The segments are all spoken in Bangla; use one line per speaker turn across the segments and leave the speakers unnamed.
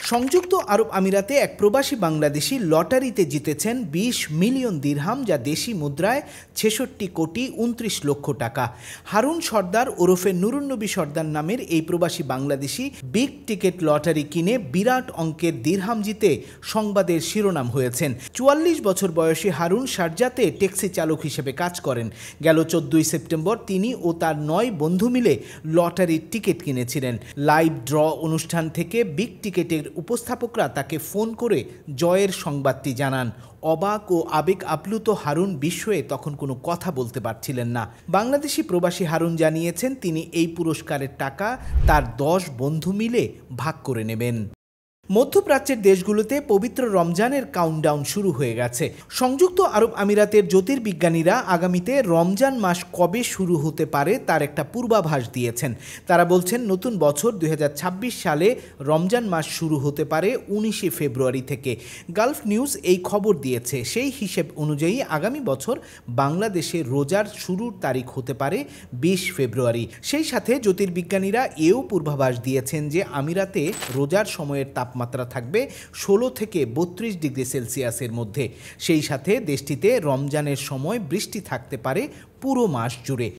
সংযুক্ত আরব আমিরাতে এক প্রবাসী বাংলাদেশি লটারিতে জিতেছেন ২০ মিলিয়ন দিরহাম, যা দেশি মুদ্রায় ৬৬ কোটি ২৯ লক্ষ টাকা। হারুন সর্দার ওরফে নুরুন্নবী সর্দার নামের এই প্রবাসী বাংলাদেশি বিগ টিকেট লটারি কিনে বিরাট অঙ্কের দিরহাম জিতে সংবাদের শিরোনাম হয়েছেন। ৪৪ বছর বয়সী হারুন শারজাতে ট্যাক্সি চালক হিসেবে কাজ করেন। গেল ১৪ সেপ্টেম্বর তিনি ও তার ৯ বন্ধু মিলে লটারির টিকিট কিনেছিলেন। লাইভ ড্র অনুষ্ঠান থেকে বিগ টিকেটের উপস্থাপকরা তাকে ফোন করে জয়ের সংবাদটি জানান। অবাক ও আবেগ আপ্লুত হারুন বিস্ময়ে তখন কোনো কথা বলতে পারছিলেন না। বাংলাদেশি প্রবাসী হারুন জানিয়েছেন তিনি এই পুরস্কারের টাকা তার ১০ বন্ধু মিলে ভাগ করে নেবেন। মধ্যপ্রাচ্যের দেশগুলোতে পবিত্র রমজানের কাউন্টডাউন শুরু হয়ে গেছে। সংযুক্ত আরব আমিরাতের জ্যোতির্বিজ্ঞানীরা আগামীতে রমজান মাস কবে শুরু হতে পারে তার একটা পূর্বাভাস দিয়েছেন। তারা বলছেন নতুন বছর ২০২৬ সালে রমজান মাস শুরু হতে পারে ১৯ ফেব্রুয়ারি থেকে। গালফ নিউজ এই খবর দিয়েছে। সেই হিসেব অনুযায়ী আগামী বছর বাংলাদেশে রোজার শুরুর তারিখ হতে পারে ২০ ফেব্রুয়ারি। সেই সাথে জ্যোতির্বিজ্ঞানীরা এও পূর্বাভাস দিয়েছেন যে আমিরাতে রোজার সময়ের তাপমাত্রা থাকবে ১৬ থেকে ৩২ ডিগ্রি সেলসিয়াসের মধ্যে। সেই সাথে দেশটিতে রমজানের সময় বৃষ্টি থাকতে পারে পুরো মাস জুড়ে।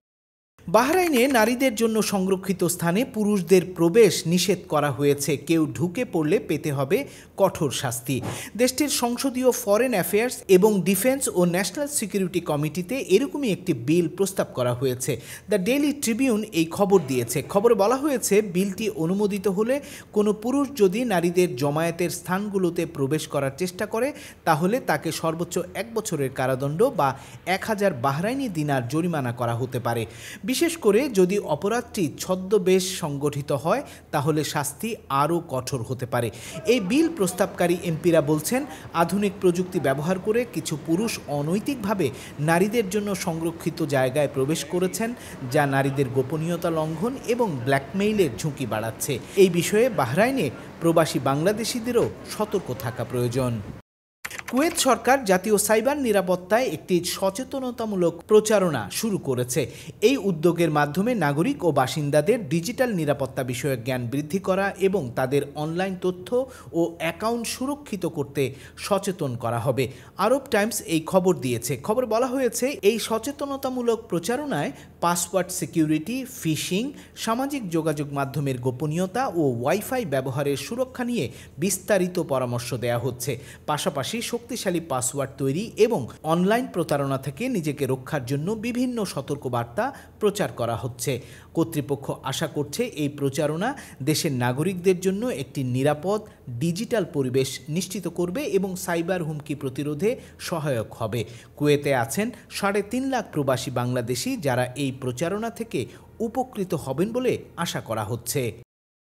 বাহরাইনে নারীদের জন্য সংরক্ষিত স্থানে পুরুষদের প্রবেশ নিষেধ করা হয়েছে। কেউ ঢুকে পড়লে পেতে হবে কঠোর শাস্তি। দেশটির সংসদীয় ফরেন অ্যাফেয়ার্স এবং ডিফেন্স ও ন্যাশনাল সিকিউরিটি কমিটিতে এরকমই একটি বিল প্রস্তাব করা হয়েছে। দ্য ডেইলি ট্রিবিউন এই খবর দিয়েছে। খবরে বলা হয়েছে বিলটি অনুমোদিত হলে কোনো পুরুষ যদি নারীদের জমায়েতের স্থানগুলোতে প্রবেশ করার চেষ্টা করে তাহলে তাকে সর্বোচ্চ ১ বছরের কারাদণ্ড বা ১,০০০ বাহরাইনি দিনার জরিমানা করা হতে পারে। বিশেষ করে যদি অপরাধটি ছদ্মবেশ সংগঠিত হয় তাহলে শাস্তি আরও কঠোর হতে পারে। এই বিল প্রস্তাবকারী এমপিরা বলছেন আধুনিক প্রযুক্তি ব্যবহার করে কিছু পুরুষ অনৈতিকভাবে নারীদের জন্য সংরক্ষিত জায়গায় প্রবেশ করেছেন, যা নারীদের গোপনীয়তা লঙ্ঘন এবং ব্ল্যাকমেইলের ঝুঁকি বাড়াচ্ছে। এই বিষয়ে বাহরাইনে প্রবাসী বাংলাদেশিদেরও সতর্ক থাকা প্রয়োজন। কুয়েত সরকার জাতীয় সাইবার নিরাপত্তায় একটি সচেতনতামূলক প্রচারণা শুরু করেছে। এই উদ্যোগের মাধ্যমে নাগরিক ও বাসিন্দাদের ডিজিটাল নিরাপত্তা বিষয়ক জ্ঞান বৃদ্ধি করা এবং তাদের অনলাইন তথ্য ও অ্যাকাউন্ট সুরক্ষিত করতে সচেতন করা হবে। আরব টাইমস এই খবর দিয়েছে। খবরে বলা হয়েছে এই সচেতনতামূলক প্রচারণায় পাসওয়ার্ড সিকিউরিটি, ফিশিং, সামাজিক যোগাযোগ মাধ্যমের গোপনীয়তা ও ওয়াইফাই ব্যবহারের সুরক্ষা নিয়ে বিস্তারিত পরামর্শ দেওয়া হচ্ছে। পাশাপাশি শক্তিশালী পাসওয়ার্ড তৈরি এবং অনলাইন প্রতারণা থেকে নিজেকে রক্ষার জন্য বিভিন্ন সতর্কবার্তা প্রচার করা হচ্ছে। কর্তৃপক্ষ আশা করছে এই প্রচারণা দেশের নাগরিকদের জন্য একটি নিরাপদ ডিজিটাল পরিবেশ নিশ্চিত করবে এবং সাইবার হুমকি প্রতিরোধে সহায়ক হবে। কুয়েতে আছেন ৩.৫ লাখ প্রবাসী বাংলাদেশি যারা এই প্রচারণা থেকে উপকৃত হবেন বলে আশা করা হচ্ছে।